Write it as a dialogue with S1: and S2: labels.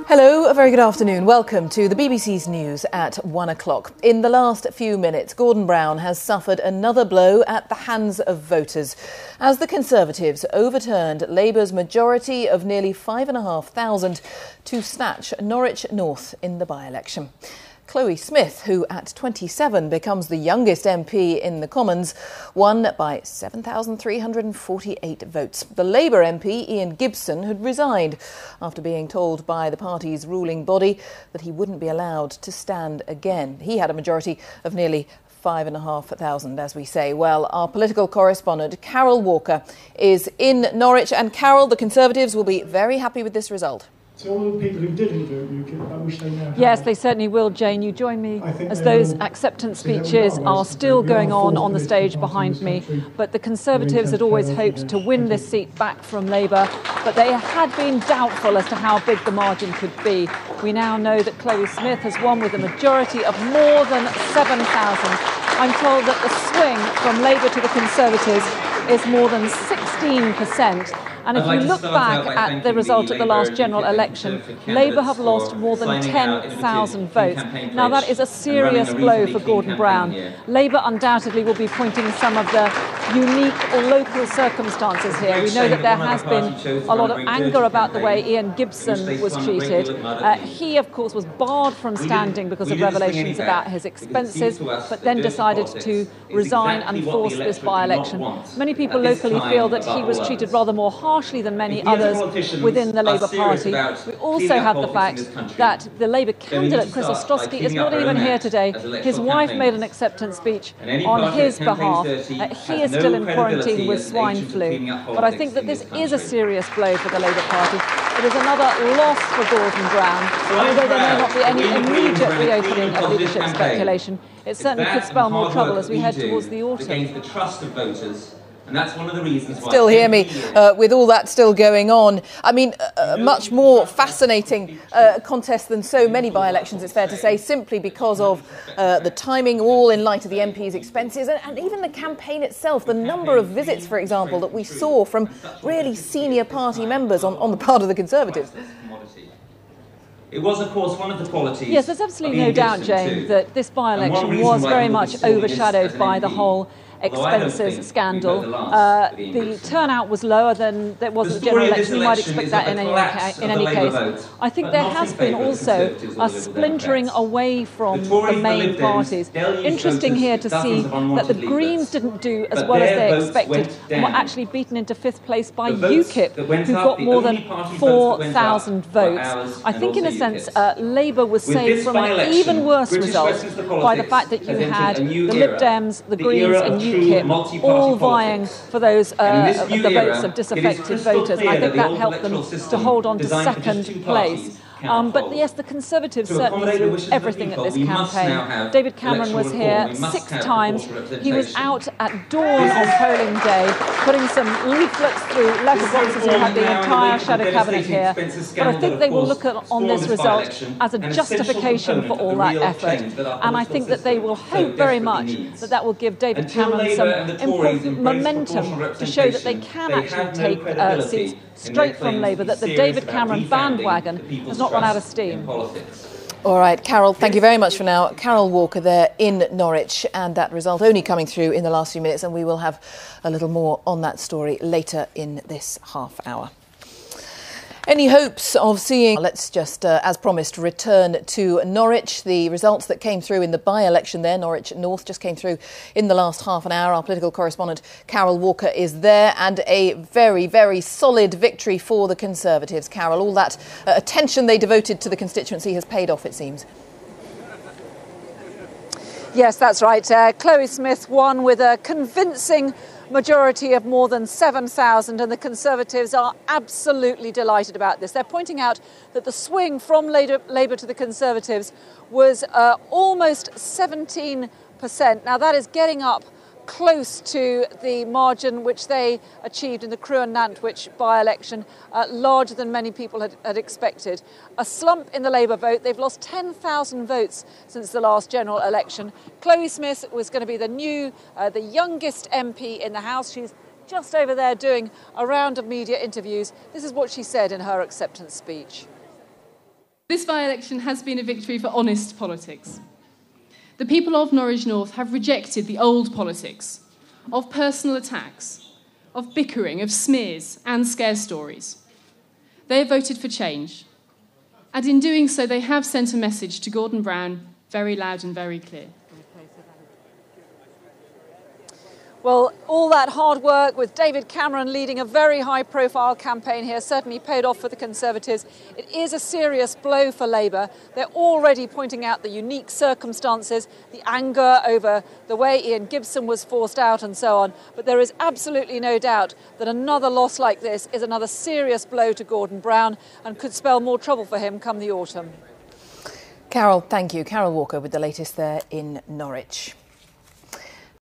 S1: Hello, a very good afternoon. Welcome to the BBC's news at 1 o'clock. In the last few minutes, Gordon Brown has suffered another blow at the hands of voters as the Conservatives overturned Labour's majority of nearly 5,500 to snatch Norwich North in the by-election. Chloe Smith, who at 27 becomes the youngest MP in the Commons, won by 7,348 votes. The Labour MP, Ian Gibson, had resigned after being told by the party's ruling body that he wouldn't be allowed to stand again. He had a majority of nearly 5,500, as we say. Well, our political correspondent, Carol Walker, is in Norwich. And Carol, the Conservatives will be very happy with this result.
S2: So all the people who didn't vote, I wish they now had.
S3: Yes, they certainly will, Jane. You join me as those acceptance speeches are still going on the stage behind me. But the Conservatives had always hoped to win this seat back from Labour, but they had been doubtful as to how big the margin could be. We now know that Chloe Smith has won with a majority of more than 7,000. I'm told that the swing from Labour to the Conservatives is more than 16%. And if you look back at the result of the last general election, Labour have lost more than 10,000 votes. Now, that is a serious blow for Gordon Brown. Labour undoubtedly will be pointing some of the unique or local circumstances here. We know that there has been a lot of anger about the way Ian Gibson was treated. He, of course, was barred from standing because of revelations about his expenses, but then decided to resign and force this by-election. Many people locally feel that he was treated rather more harshly than many others within the Labour Party. We also have the fact that the Labour candidate, Chris Ostrowski, is not even here today. His wife made an acceptance speech on his behalf. He is still in quarantine with swine flu. But I think that this is a serious blow for the Labour Party. It is another loss for Gordon Brown. Although there may not be any immediate reopening of leadership speculation, it certainly could spell more trouble as we head towards the autumn.
S4: Against the trust of voters. And that's one of the reasons why.
S1: Still hear me with all that still going on. I mean, much more fascinating contest than so many by-elections, it's fair to say, simply because of the timing, all in light of the MP's expenses and even the campaign itself. The number of visits, for example, that we saw from really senior party members on the part of the Conservatives.
S4: It was, of course, one of the qualities.
S3: Yes, there's absolutely no doubt, Jane, that this by-election was very much overshadowed by the whole expenses scandal. The turnout was lower than there was at the general election. You might expect that in any case. I think there has been also a splintering away from the main parties. Interesting here to see that the Greens didn't do as well as they expected and were actually beaten into fifth place by UKIP, who got more than 4,000 votes. I think in a sense Labour was saved from an even worse result by the fact that you had the Lib Dems, the Greens and UKIP all vying for those the votes of disaffected voters. And I think that helped them to hold on to second place. But yes, the Conservatives certainly threw everything at this campaign. David Cameron was here 6 times. He was out at dawn on polling day, putting some leaflets through letterboxes. He had the entire shadow cabinet here. But I think they will look on this result as a justification for all that effort. And I think that they will hope very much that that will give David Cameron some important momentum to show that they can actually take seats straight from Labour, that the David Cameron bandwagon has not run out of steam.
S1: All right, Carol, thank you very much for now. Carol Walker there in Norwich, and that result only coming through in the last few minutes, and we will have a little more on that story later in this half hour. Any hopes of seeing, let's just, as promised, return to Norwich. The results that came through in the by-election there, Norwich North, just came through in the last half an hour. Our political correspondent, Carol Walker, is there, and a very, very solid victory for the Conservatives. Carol, all that attention they devoted to the constituency has paid off, it seems.
S3: Yes, that's right. Chloe Smith won with a convincing majority of more than 7,000, and the Conservatives are absolutely delighted about this. They're pointing out that the swing from Labour to the Conservatives was almost 17%. Now, that is getting up close to the margin which they achieved in the Crewe and Nantwich by-election, larger than many people had expected. A slump in the Labour vote. They've lost 10,000 votes since the last general election. Chloe Smith was going to be the youngest MP in the House. She's just over there doing a round of media interviews. This is what she said in her acceptance speech.
S5: This by-election has been a victory for honest politics. The people of Norwich North have rejected the old politics of personal attacks, of bickering, of smears and scare stories. They have voted for change. And in doing so, they have sent a message to Gordon Brown very loud and very clear.
S3: Well, all that hard work with David Cameron leading a very high-profile campaign here certainly paid off for the Conservatives. It is a serious blow for Labour. They're already pointing out the unique circumstances, the anger over the way Ian Gibson was forced out and so on. But there is absolutely no doubt that another loss like this is another serious blow to Gordon Brown and could spell more trouble for him come the autumn.
S1: Carol, thank you. Carol Walker with the latest there in Norwich.